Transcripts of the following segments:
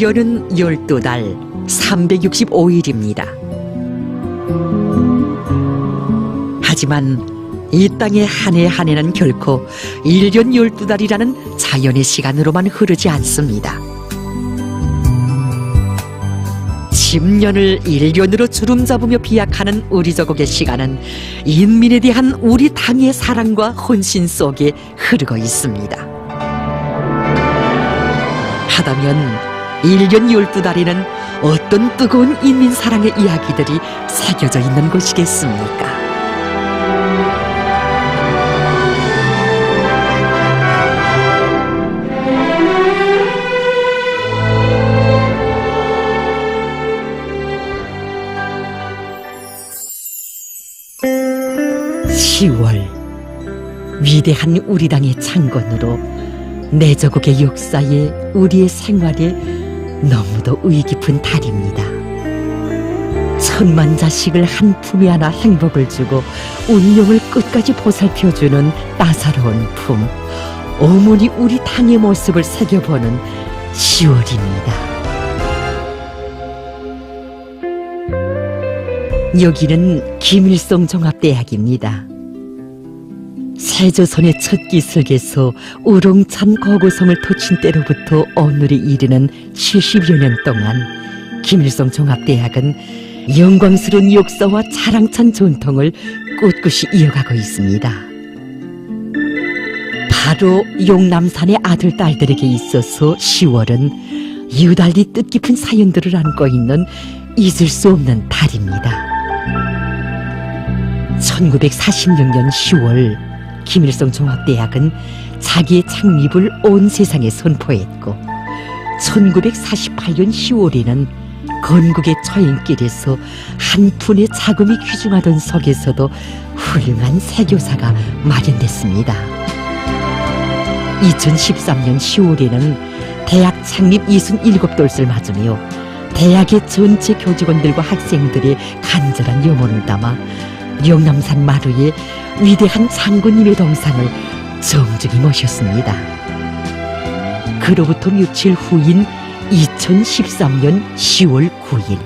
1년은 12달 365일입니다. 하지만 이 땅의 한 해 한 해는 결코 1년 12달이라는 자연의 시간으로만 흐르지 않습니다. 10년을 1년으로 주름 잡으며 비약하는 우리 저국의 시간은 인민에 대한 우리 당의 사랑과 헌신 속에 흐르고 있습니다. 하다면 1년 12달에는 어떤 뜨거운 인민 사랑의 이야기들이 새겨져 있는 것이겠습니까? (10월) 위대한 우리 당의 창건으로 내 저국의 역사에 우리의 생활에 너무도 의의 깊은 달입니다. 천만 자식을 한 품에 안아 행복을 주고 운명을 끝까지 보살펴주는 따사로운 품, 어머니 우리 당의 모습을 새겨보는 10월입니다. 여기는 김일성 종합대학입니다. 세조선의 첫 기슭에서 우렁찬 거구성을 토친 때로부터 오늘에 이르는 70여 년 동안 김일성 종합대학은 영광스러운 역사와 자랑찬 전통을 꿋꿋이 이어가고 있습니다. 바로 용남산의 아들, 딸들에게 있어서 10월은 유달리 뜻깊은 사연들을 안고 있는 잊을 수 없는 달입니다. 1946년 10월 김일성 종합대학은 자기의 창립을 온 세상에 선포했고 1948년 10월에는 건국의 초행길에서 한 푼의 자금이 귀중하던 속에서도 훌륭한 세교사가 마련됐습니다. 2013년 10월에는 대학 창립 67돌을 맞으며 대학의 전체 교직원들과 학생들의 간절한 염원을 담아 영남산 마루에 위대한 장군님의 동상을 정중히 모셨습니다. 그로부터 며칠 후인 2013년 10월 9일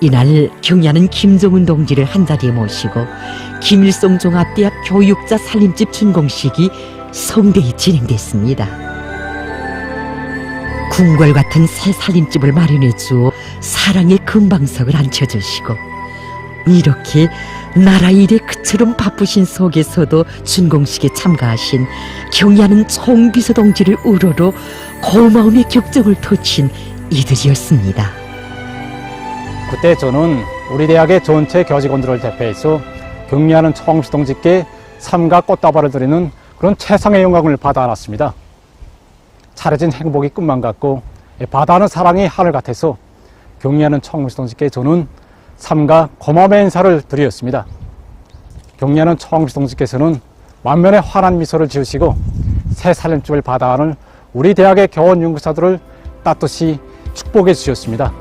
이날 경야는 김정은 동지를 한자리에 모시고 김일성 종합대학 교육자 살림집 준공식이 성대히 진행됐습니다. 궁궐 같은 새 살림집을 마련해 주어 사랑의 금방석을 앉혀주시고 이렇게 나라 일에 그처럼 바쁘신 속에서도 준공식에 참가하신 경야는 총비서 동지를 우러러 고마움의 격정을 토친 이들이었습니다. 그때 저는 우리 대학의 전체 교직원들을 대표해서 경야는 총비서 동지께 삼가 꽃다발을 드리는 그런 최상의 영광을 받아 안았습니다. 차려진 행복이 꿈만 같고 받아하는 사랑이 하늘 같아서 경야는 총비서 동지께 저는 삼가 고마움의 인사를 드렸습니다. 경야는 총비서 동지께서는 만면에 환한 미소를 지으시고 새 살림집을 받아하는 우리 대학의 교원 연구사들을 따뜻이 축복해 주셨습니다.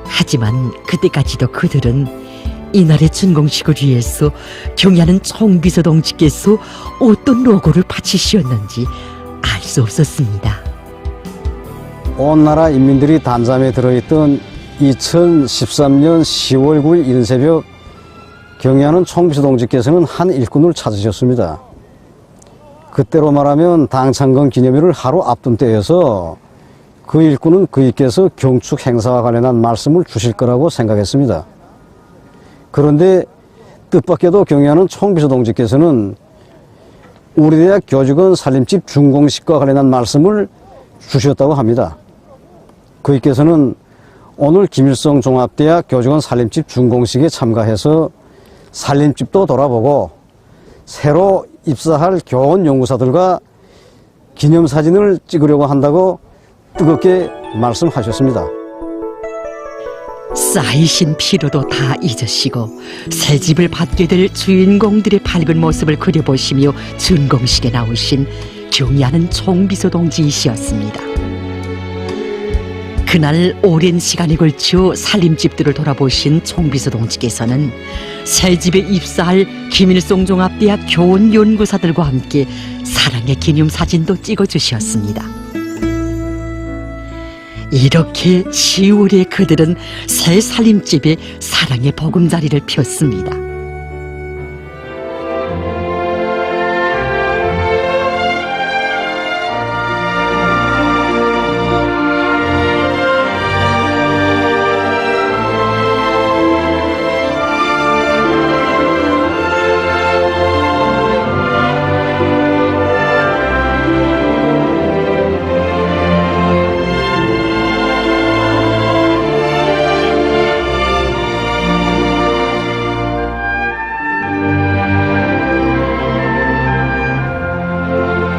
하지만 그때까지도 그들은 이날의 준공식을 위해서 경야는 총비서 동지께서 어떤 노고를 바치셨는지 알 수 없었습니다. 온 나라 인민들이 단잠에 들어있던 2013년 10월 9일 이른 새벽 경야는 총비서 동지께서는 한 일꾼을 찾으셨습니다. 그때로 말하면 당창건 기념일을 하루 앞둔 때여서 그 일꾼은 그이께서 경축 행사와 관련한 말씀을 주실 거라고 생각했습니다. 그런데 뜻밖에도 경야는 총비서 동지께서는 우리 대학 교직원 살림집 준공식과 관련한 말씀을 주셨다고 합니다. 그이께서는 오늘 김일성 종합대학 교직원 살림집 준공식에 참가해서 살림집도 돌아보고 새로 입사할 교원 연구사들과 기념사진을 찍으려고 한다고 뜨겁게 말씀하셨습니다. 쌓이신 피로도 다 잊으시고 새 집을 받게 될 주인공들의 밝은 모습을 그려보시며 준공식에 나오신 경야는 총비서 동지이시였습니다. 그날 오랜 시간에 걸쳐 살림집들을 돌아보신 총비서 동지께서는 새 집에 입사할 김일성 종합대학 교원 연구사들과 함께 사랑의 기념사진도 찍어주셨습니다. 이렇게 10월에 그들은 새 살림집에 사랑의 보금자리를 폈습니다.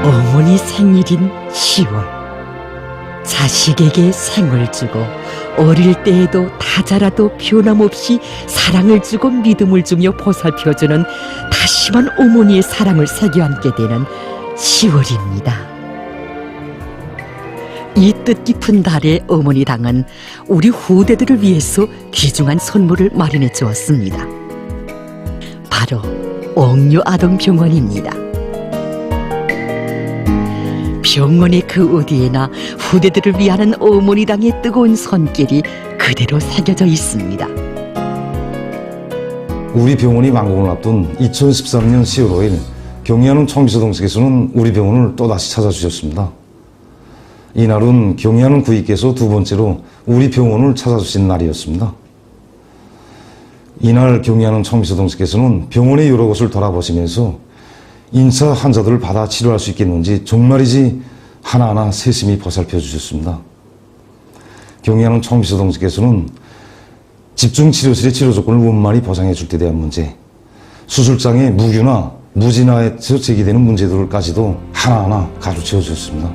어머니 생일인 10월. 자식에게 생을 주고 어릴 때에도 다 자라도 변함없이 사랑을 주고 믿음을 주며 보살펴주는 다심한 어머니의 사랑을 새겨안게 되는 10월입니다. 이 뜻깊은 달에 어머니 당은 우리 후대들을 위해서 귀중한 선물을 마련해 주었습니다. 바로 옥류아동병원입니다. 병원의 그 어디에나 후대들을 위하는 어머니 당의 뜨거운 손길이 그대로 새겨져 있습니다. 우리 병원이 완공을 앞둔 2013년 10월 5일 경의하는 총비서동측에서는 우리 병원을 또다시 찾아주셨습니다. 이날은 경의하는 구의께서 두 번째로 우리 병원을 찾아주신 날이었습니다. 이날 경의하는 총비서동측에서는 병원의 여러 곳을 돌아보시면서 인차 환자들을 받아 치료할 수 있겠는지 정말이지 하나하나 세심히 보살펴 주셨습니다. 경의하는 총비서동측에서는 집중치료실의 치료 조건을 원만히 보장해 줄 때 대한 문제, 수술장의 무규나 무진화에서 제기되는 문제들까지도 하나하나 가르쳐 주셨습니다.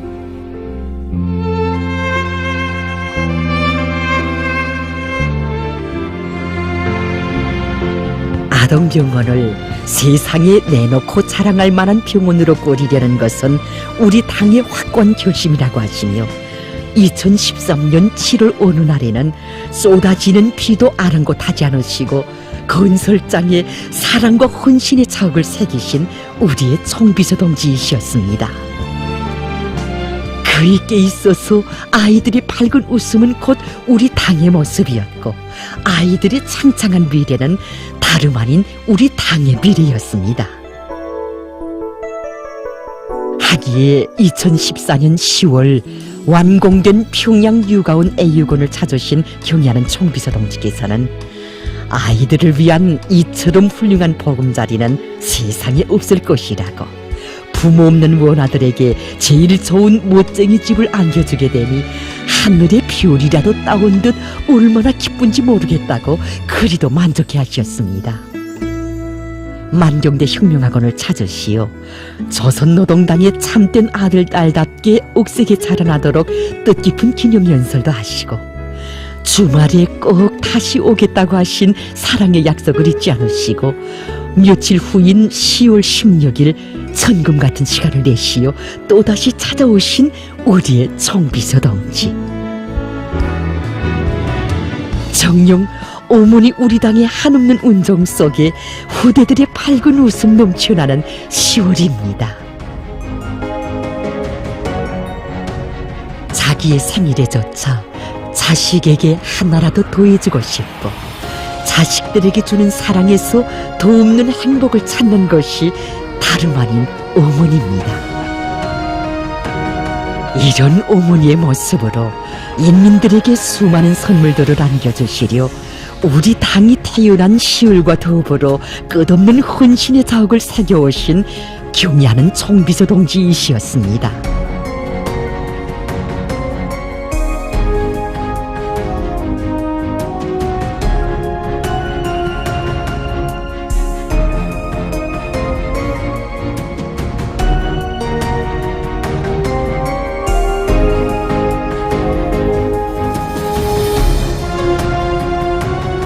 아동병원을 세상에 내놓고 자랑할 만한 병원으로 꾸리려는 것은 우리 당의 확고한 결심이라고 하시며 2013년 7월 어느 날에는 쏟아지는 비도 아랑곳하지 않으시고 건설장에 사랑과 헌신의 자욱을 새기신 우리의 총비서 동지이셨습니다. 그에게 있어서 아이들의 밝은 웃음은 곧 우리 당의 모습이었고 아이들의 창창한 미래는 다름 아닌 우리 당의 미래였습니다. 하기에 2014년 10월 완공된 평양 육아원 A유건을 찾으신 경의하는 총비서 동지께서는 아이들을 위한 이처럼 훌륭한 보금자리는 세상에 없을 것이라고 부모 없는 원아들에게 제일 좋은 멋쟁이 집을 안겨주게 되니 하늘의 별이라도 따온 듯 얼마나 기쁜지 모르겠다고 그리도 만족해 하셨습니다. 만경대 혁명학원을 찾으시어 조선노동당의 참된 아들 딸답게 옥색에 자라나도록 뜻깊은 기념연설도 하시고 주말에 꼭 다시 오겠다고 하신 사랑의 약속을 잊지 않으시고 며칠 후인 10월 16일 천금 같은 시간을 내시어 또다시 찾아오신 우리의 총비서 동지. 정녕 어머니 우리 당의 한없는 운정 속에 후대들의 밝은 웃음 넘쳐나는 10월입니다. 자기의 생일에조차 자식에게 하나라도 더해주고 싶고 자식들에게 주는 사랑에서 더 없는 행복을 찾는 것이 다름 아닌 어머니입니다. 이런 어머니의 모습으로 인민들에게 수많은 선물들을 안겨주시려 우리 당이 태어난 10월과 더불어 끝없는 헌신의 자욱을 새겨오신 경의하는 총비서 동지이시였습니다.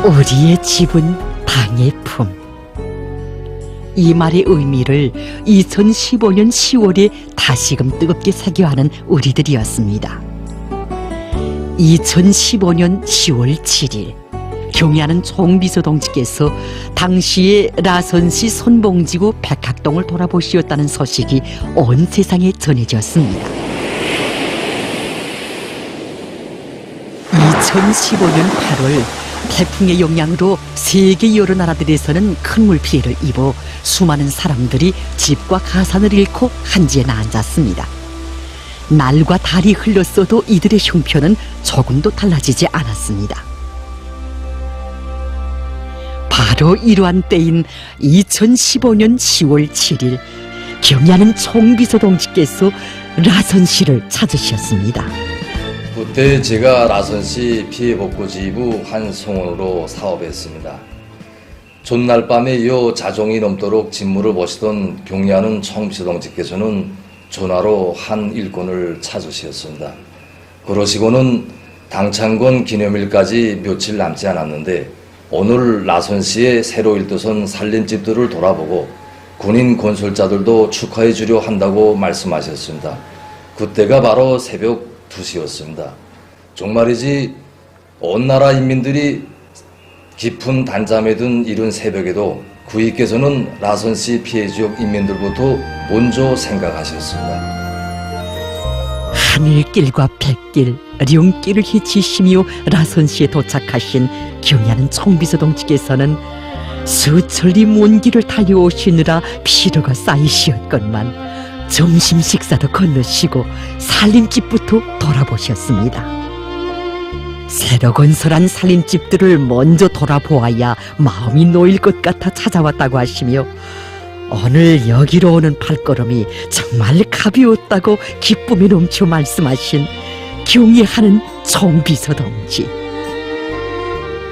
우리의 집은 당의 품. 이 말의 의미를 2015년 10월에 다시금 뜨겁게 새겨하는 우리들이었습니다. 2015년 10월 7일 경의하는 총비서 동지께서 당시에 라선시 손봉지구 백학동을 돌아보시었다는 소식이 온 세상에 전해졌습니다. 2015년 8월 태풍의 영향으로 세계 여러 나라들에서는 큰 물피해를 입어 수많은 사람들이 집과 가산을 잃고 한지에 나앉았습니다. 날과 달이 흘렀어도 이들의 형편은 조금도 달라지지 않았습니다. 바로 이러한 때인 2015년 10월 7일 경야는 총비서동지께서 라선 씨를 찾으셨습니다. 그때 제가 라선시 피해복구지휘부 한 성원으로 사업했습니다. 전날 밤에 이어 자종이 넘도록 직무를 보시던 경례하는 총비서동지께서는 전화로 한 일꾼을 찾으셨습니다. 그러시고는 당창건 기념일까지 며칠 남지 않았는데 오늘 라선시의 새로 일도선 살림집들을 돌아보고 군인 건설자들도 축하해 주려 한다고 말씀하셨습니다. 그때가 바로 새벽 2시였습니다. 정말이지 온 나라 인민들이 깊은 단잠에 든 이른 새벽에도 구이께서는 라선시 피해지역 인민들부터 먼저 생각하셨습니다. 하늘길과 백길, 령길을 헤치시며 라선시에 도착하신 경야는 총비서동지께서는 수천리 먼 길을 달려오시느라 피로가 쌓이시었건만 점심 식사도 건너시고 살림집부터 돌아보셨습니다. 새로 건설한 살림집들을 먼저 돌아보아야 마음이 놓일 것 같아 찾아왔다고 하시며 오늘 여기로 오는 발걸음이 정말 가벼웠다고 기쁨에 넘쳐 말씀하신 경애하는 총비서동지.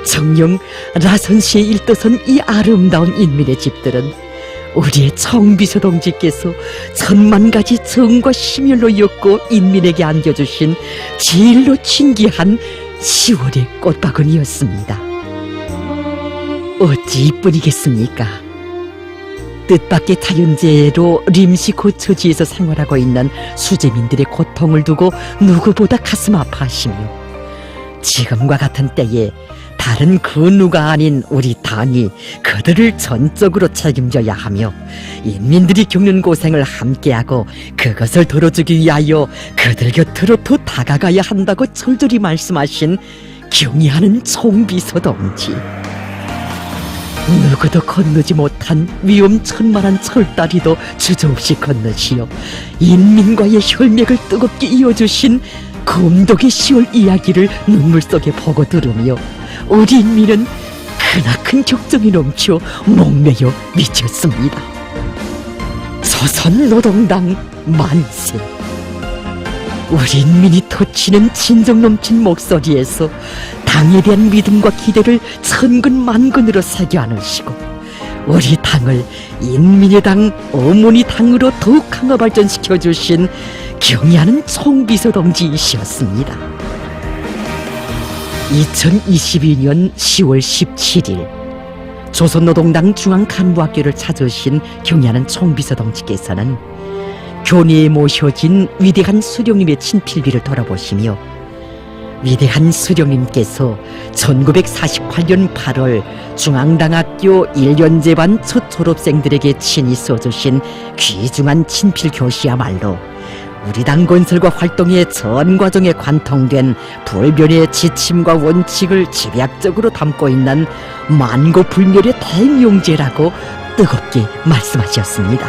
정녕 라선시에 일떠선 이 아름다운 인민의 집들은 우리의 총비서동지께서 천만 가지 정과 심혈로 엮고 인민에게 안겨주신 제일로 진귀한 10월의 꽃바구니였습니다. 어찌 이뿐이겠습니까? 뜻밖의 자연재해로 림시 고처지에서 생활하고 있는 수재민들의 고통을 두고 누구보다 가슴 아파하시며 지금과 같은 때에 다른 그 누가 아닌 우리 당이 그들을 전적으로 책임져야 하며 인민들이 겪는 고생을 함께하고 그것을 덜어주기 위하여 그들 곁으로 더 다가가야 한다고 절절히 말씀하신 경의하는 총비서동지. 누구도 건너지 못한 위험천만한 철다리도 주저없이 건너시어 인민과의 혈맥을 뜨겁게 이어주신 검독의 10월 이야기를 눈물 속에 보고 들으며 우리 인민은 크나큰 격정이 넘쳐 목매여 미쳤습니다. 조선노동당 만세! 우리 인민이 터치는 진정 넘친 목소리에서 당에 대한 믿음과 기대를 천근만근으로 새겨 안으시고 우리 당을 인민의 당, 어머니 당으로 더욱 강화 발전시켜 주신 경의하는 총비서동지이셨습니다. 2022년 10월 17일 조선노동당 중앙간부학교를 찾으신 경의하는 총비서동지께서는 교내에 모셔진 위대한 수령님의 친필비를 돌아보시며 위대한 수령님께서 1948년 8월 중앙당학교 1년제반 첫 졸업생들에게 친히 써주신 귀중한 친필 교시야말로 우리 당 건설과 활동의 전 과정에 관통된 불변의 지침과 원칙을 집약적으로 담고 있는 만고불멸의 대명제라고 뜨겁게 말씀하셨습니다.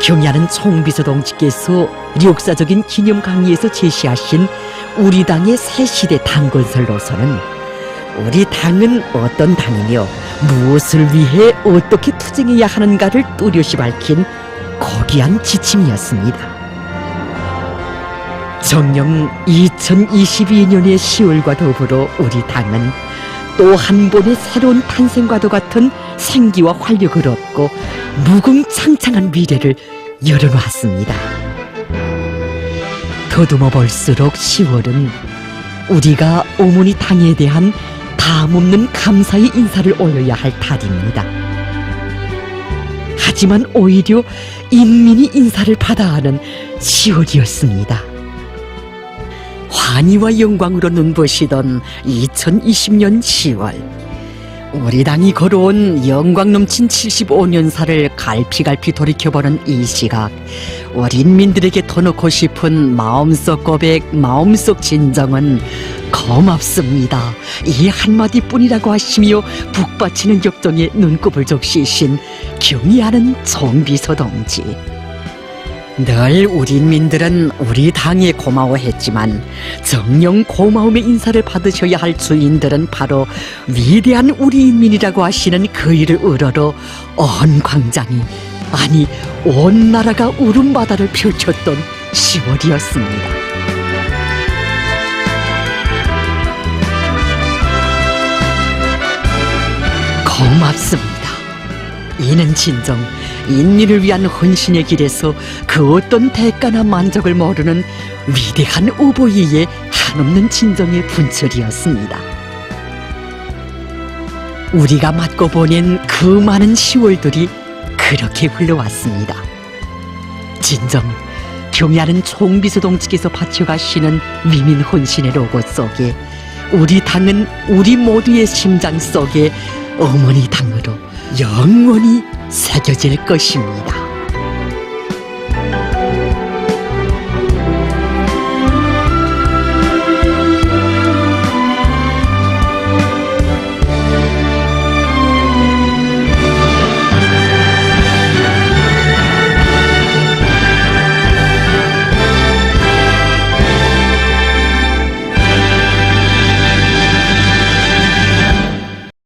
경의하는 총비서동지께서 역사적인 기념 강의에서 제시하신 우리 당의 새시대 당건설로서는 우리 당은 어떤 당이며 무엇을 위해 어떻게 투쟁해야 하는가를 뚜렷이 밝힌 고귀한 지침이었습니다. 정녕 2022년의 10월과 더불어 우리 당은 또 한 번의 새로운 탄생과도 같은 생기와 활력을 얻고 무궁창창한 미래를 열어놓았습니다. 더듬어 볼수록 10월은 우리가 어머니 당에 대한 담없는 감사의 인사를 올려야 할 달입니다. 하지만 오히려 인민이 인사를 받아야 하는 10월이었습니다. 환희와 영광으로 눈부시던 2020년 10월 우리 당이 걸어온 영광 넘친 75년사를 갈피갈피 돌이켜보는 이 시각, 우리 인민들에게 터놓고 싶은 마음속 고백, 마음속 진정은 고맙습니다. 이 한마디뿐이라고 하시며 북받치는 격동에 눈곱을 적시신 경의하는 총비서 동지. 늘 우리 인민들은 우리 당에 고마워했지만 정녕 고마움의 인사를 받으셔야 할 주인들은 바로 위대한 우리 인민이라고 하시는 그 일을 우러러 온 광장이, 아니 온 나라가 울음바다를 펼쳤던 10월이었습니다. 고맙습니다. 이는 진정 인민을 위한 헌신의 길에서 그 어떤 대가나 만족을 모르는 위대한 우보이의 한없는 진정의 분철이었습니다. 우리가 맞고 보낸 그 많은 10월들이 그렇게 흘러왔습니다. 진정 경의하는 총비서 동지께서 바쳐가시는 위민 헌신의 로고 속에 우리 당은 우리 모두의 심장 속에 어머니 당으로 영원히 새겨질 것입니다.